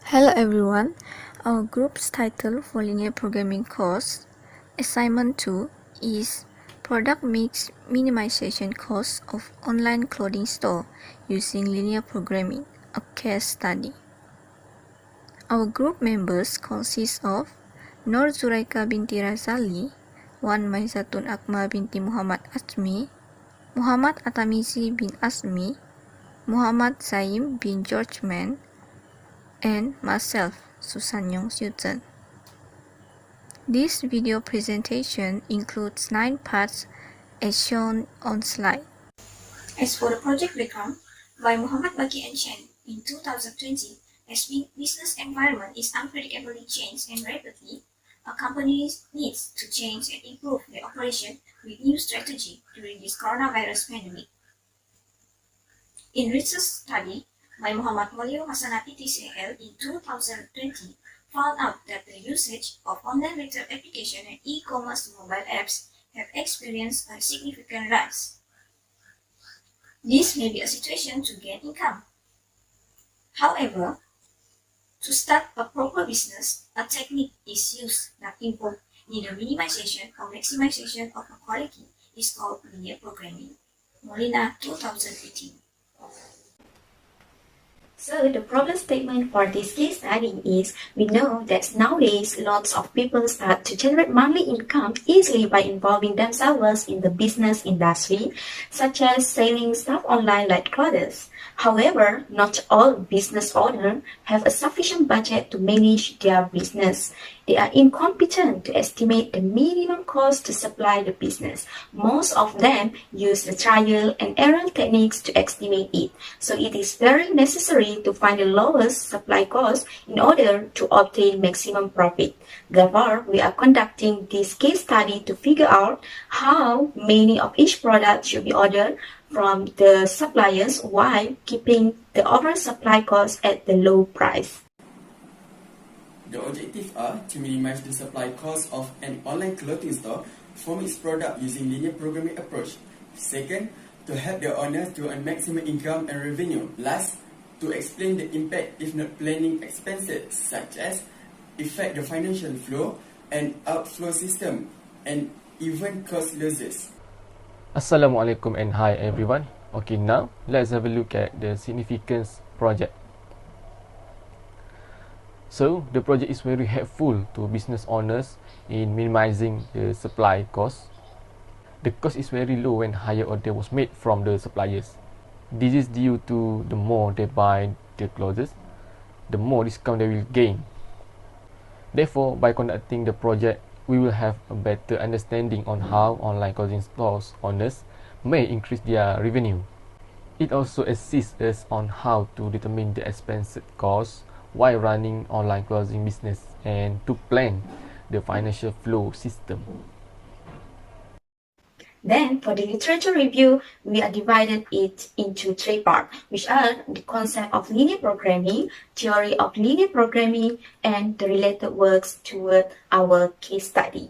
Hello everyone, our group's title for linear programming course, assignment 2 is Product Mix Minimization Cost of Online Clothing Store using Linear Programming, a case study. Our group members consist of Nur ZURAIKA binti RAZALI, Wan MAIZATUN AKMA binti MOHAMMAD AZMI, MOHAMMAD ATTHARMIZI bin AZMI, MOHAMMAD Zaim bin ZHEN, and myself, Susanyong ZHEN. This video presentation includes 9 parts as shown on slide. As for the project background, by MOHAMMAD Baki and ZHEN in 2020, as business environment is unpredictably changed and rapidly, a company needs to change and improve their operation with new strategy during this coronavirus pandemic. In research study by Muhammad Hasanati TCL in 2020 found out that the usage of online retail application and e-commerce mobile apps have experienced a significant rise. This may be a situation to gain income. However, to start a proper business, a technique is used that involves neither minimization or maximization of a quality is called linear programming. Molina 2018. So the problem statement for this case study is, we know that nowadays lots of people start to generate monthly income easily by involving themselves in the business industry, such as selling stuff online like clothes. However, not all business owners have a sufficient budget to manage their business. They are incompetent to estimate the minimum cost to supply the business. Most of them use the trial and error techniques to estimate it. So it is very necessary to find the lowest supply cost in order to obtain maximum profit. Therefore, we are conducting this case study to figure out how many of each product should be ordered from the suppliers while keeping the overall supply cost at the low price. The objectives are to minimize the supply cost of an online clothing store from its product using linear programming approach. Second, to help the owners to earn maximum income and revenue. Last, to explain the impact if not planning expenses, such as affect the financial flow and outflow system and even cause losses. Assalamualaikum and hi everyone. Okay, now let's have a look at the significance project. So the project is very helpful to business owners in minimizing the supply cost. The cost is very low when higher order was made from the suppliers. This is due to the more they buy the clothes, the more discount they will gain. Therefore, by conducting the project, we will have a better understanding on how online clothing stores owners may increase their revenue. It also assists us on how to determine the expense costs while running online clothing business and to plan the financial flow system. Then, for the literature review, we are divided it into 3 parts, which are the concept of linear programming, theory of linear programming, and the related works toward our case study.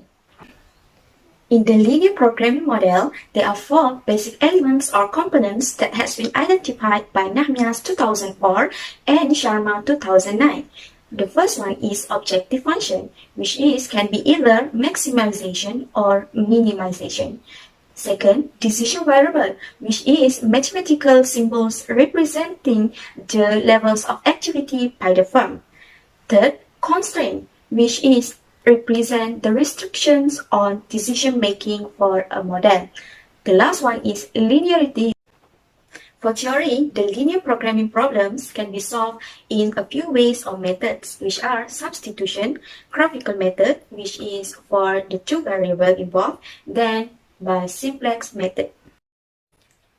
In the linear programming model, there are 4 basic elements or components that has been identified by Nahmias 2004 and Sharma 2009. The first one is objective function, which can be either maximization or minimization. Second, decision variable, which is mathematical symbols representing the levels of activity by the firm. Third, constraint, which represent the restrictions on decision making for a model. The last one is linearity. For theory, the linear programming problems can be solved in a few ways or methods, which are substitution, graphical method, which is for the 2 variables involved, then by simplex method.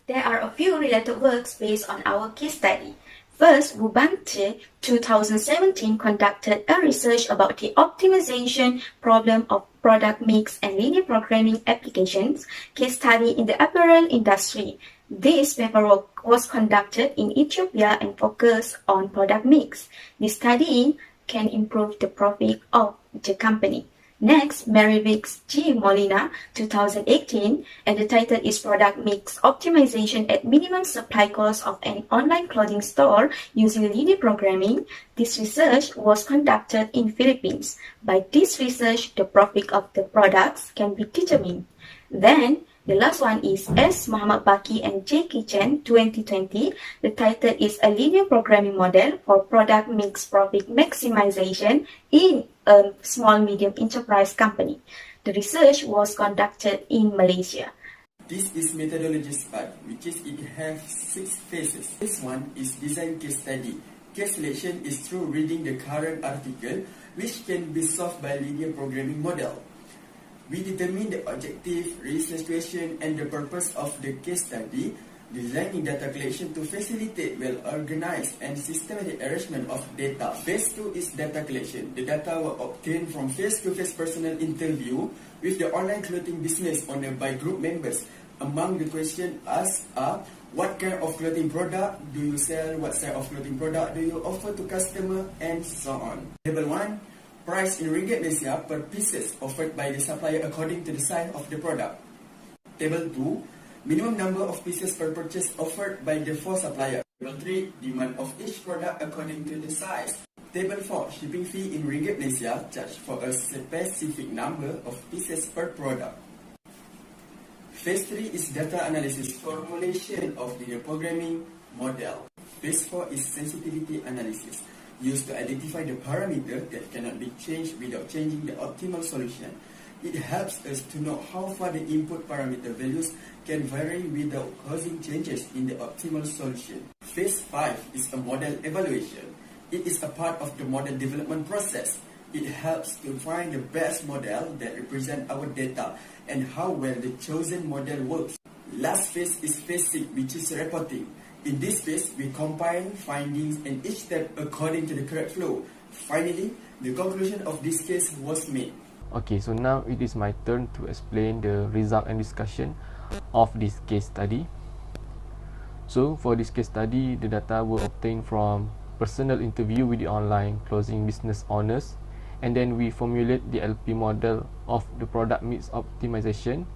There are a few related works based on our case study. First, BINTI 2017 conducted a research about the optimization problem of product mix and linear programming applications case study in the apparel industry. This paperwork was conducted in Ethiopia and focused on product mix. This study can improve the profit of the company. Next, Merriwick's G. Molina, 2018, and the title is Product Mix Optimization at Minimum Supply Cost of an Online Clothing Store Using Linear Programming. This research was conducted in Philippines. By this research, the profit of the products can be determined. Then, the last one is S. Muhammad Baki and J. Kitchen 2020. The title is A Linear Programming Model for Product Mix Profit Maximization in a Small Medium Enterprise Company. The research was conducted in Malaysia. This is methodology part, which is it has 6 phases. This one is design case study. Case selection is through reading the current article, which can be solved by linear programming model. We determine the objective, risk situation, and the purpose of the case study, designing data collection to facilitate well-organized and systematic arrangement of data. Phase 2 is data collection. The data were obtained from face-to-face personal interview with the online clothing business owner by group members. Among the questions asked are, what kind of clothing product do you sell, what type of clothing product do you offer to customer, and so on. Table 1. Price in Ringgit Malaysia per pieces offered by the supplier according to the size of the product. Table 2. Minimum number of pieces per purchase offered by the 4 suppliers. Table 3. Demand of each product according to the size. Table 4. Shipping fee in Ringgit Malaysia charged for a specific number of pieces per product. Phase 3 is data analysis, formulation of the programming model. Phase 4 is sensitivity analysis, used to identify the parameter that cannot be changed without changing the optimal solution. It helps us to know how far the input parameter values can vary without causing changes in the optimal solution. Phase 5 is a model evaluation. It is a part of the model development process. It helps to find the best model that represents our data and how well the chosen model works. Last phase is phase 6, which is reporting. In this phase, we compile findings and each step according to the correct flow. Finally, the conclusion of this case was made. Okay, so now it is my turn to explain the result and discussion of this case study. So for this case study, the data were obtained from personal interview with the online clothing business owners, and then we formulate the LP model of the product mix optimization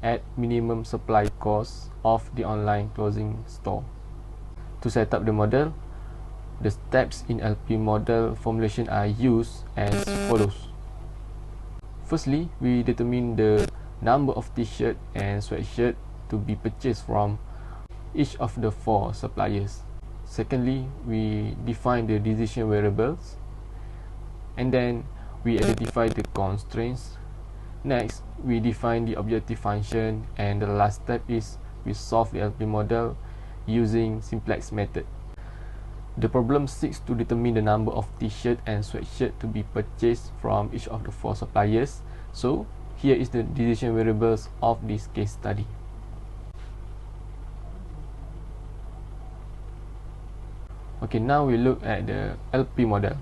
at minimum supply cost of the online clothing store. To set up the model, the steps in LP model formulation are used as follows. Firstly, we determine the number of t-shirt and sweatshirt to be purchased from each of the 4 suppliers. Secondly, we define the decision variables, and then we identify the constraints. Next, we define the objective function, and the last step is we solve the LP model using simplex method. The problem seeks to determine the number of t-shirt and sweatshirt to be purchased from each of the 4 suppliers. So here is the decision variables of this case study. Okay, now we look at the LP model.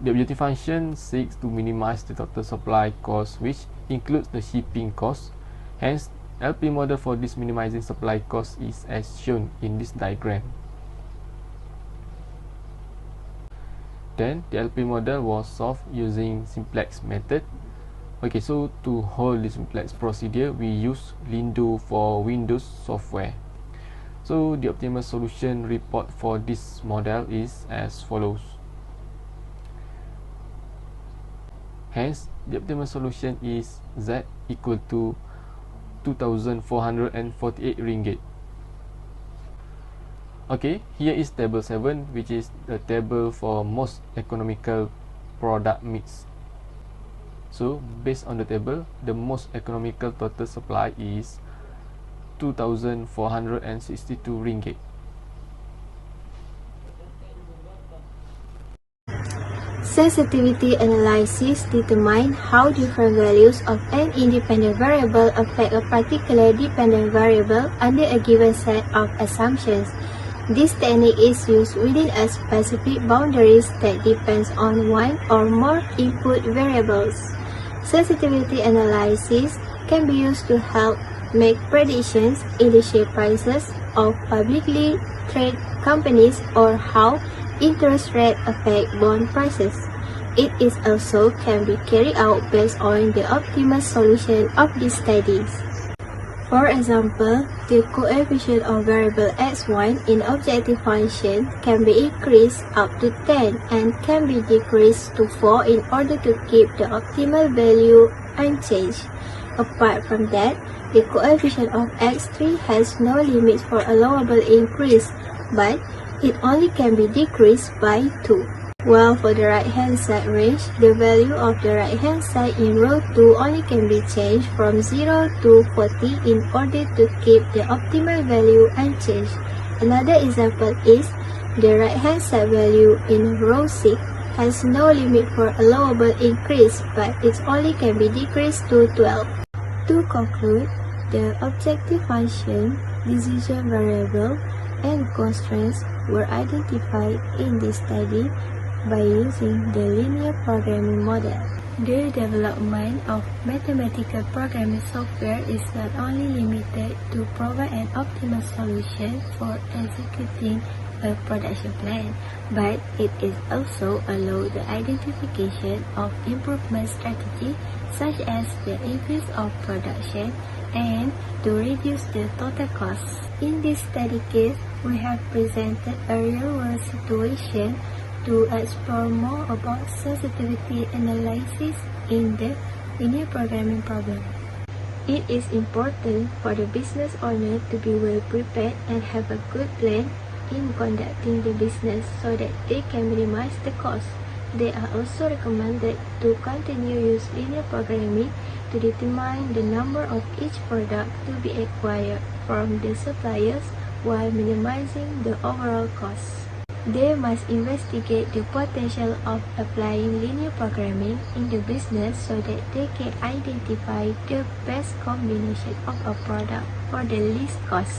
The objective function seeks to minimize the total supply cost, which includes the shipping cost. Hence, LP model for this minimizing supply cost is as shown in this diagram. Then the LP model was solved using simplex method. Okay, so to hold the simplex procedure, we use Lindo for Windows software. So the optimal solution report for this model is as follows. Hence, the optimal solution is Z equal to 2,448 ringgit. Okay, here is table 7, which is the table for most economical product mix. So based on the table, the most economical total supply is 2,462 ringgit. Sensitivity analysis determine how different values of an independent variable affect a particular dependent variable under a given set of assumptions. This technique is used within a specific boundaries that depends on one or more input variables. Sensitivity analysis can be used to help make predictions in the share prices of publicly traded companies or how interest rate affect bond prices. It is also can be carried out based on the optimal solution of these studies. For example, the coefficient of variable x1 in objective function can be increased up to 10 and can be decreased to 4 in order to keep the optimal value unchanged. Apart from that, the coefficient of x3 has no limit for allowable increase, but it only can be decreased by 2. While for the right-hand side range, the value of the right-hand side in row 2 only can be changed from 0 to 40 in order to keep the optimal value unchanged. Another example is the right-hand side value in row 6 has no limit for allowable increase, but it only can be decreased to 12. To conclude, the objective function, decision variable, and constraints were identified in this study by using the linear programming model. The development of mathematical programming software is not only limited to provide an optimal solution for executing a production plan, but it is also allow the identification of improvement strategy such as the increase of production and to reduce the total cost. In this study case, we have presented a real-world situation to explore more about sensitivity analysis in the linear programming problem. It is important for the business owner to be well prepared and have a good plan in conducting the business so that they can minimize the cost. They are also recommended to continue use linear programming to determine the number of each product to be acquired from the suppliers while minimizing the overall cost. They must investigate the potential of applying linear programming in the business so that they can identify the best combination of a product for the least cost.